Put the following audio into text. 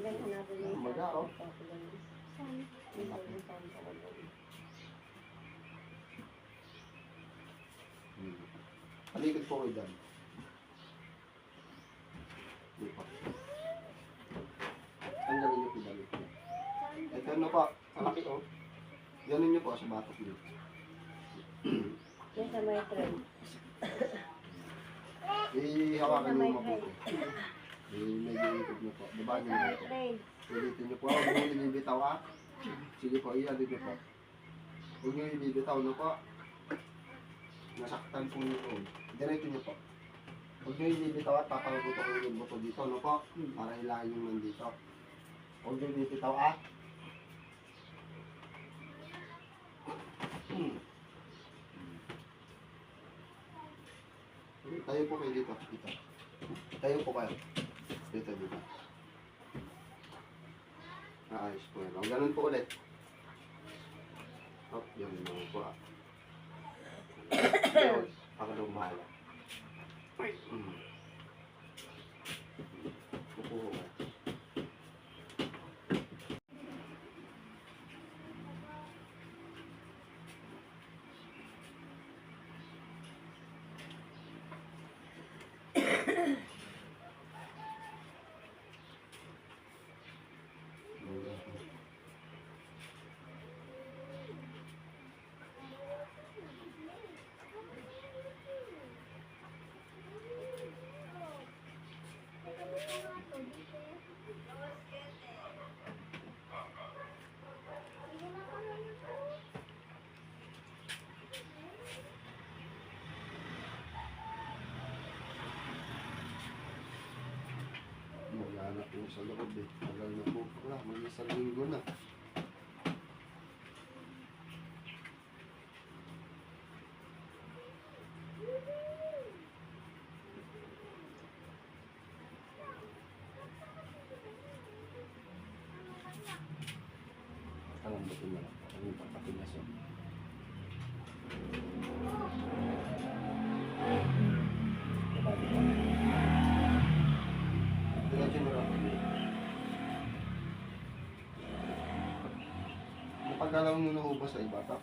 Maga, oh. Palikod po kayo dyan. Tanggalin niyo po dyan. Ito na po. Malaki, oh. Ganon niyo po sa batok niyo. Yan sa may trend. Hawakan niyo po. Medyo ikot niyo po. Babagin niyo po. Ulitin niyo po. Huwag niyo ibibitaw, ah. Sige po, ialid niyo po. Huwag niyo ibibitaw na po. Nasaktan po niyo po. Diretso niyo po. Huwag niyo ibibitaw at papagutok ko yung buto dito, no po? Para hilahin yung nandito. Huwag niyo ibibitaw, ah. Tayo po kayo dito. Dito. Tayo po kayo. Dito, dito. Ayos po yan. Ganun po ulit. Hop, yun naman po, ah. Pakalaw mahala. Upo ko. Wala na po sa loob, eh. Tagal na po. Wala, may isang linggo na. Kalambutin na lang. Ano yung papapinas yun? Diretso mo lang. Napagalaw mo na ubas sa iba, tak?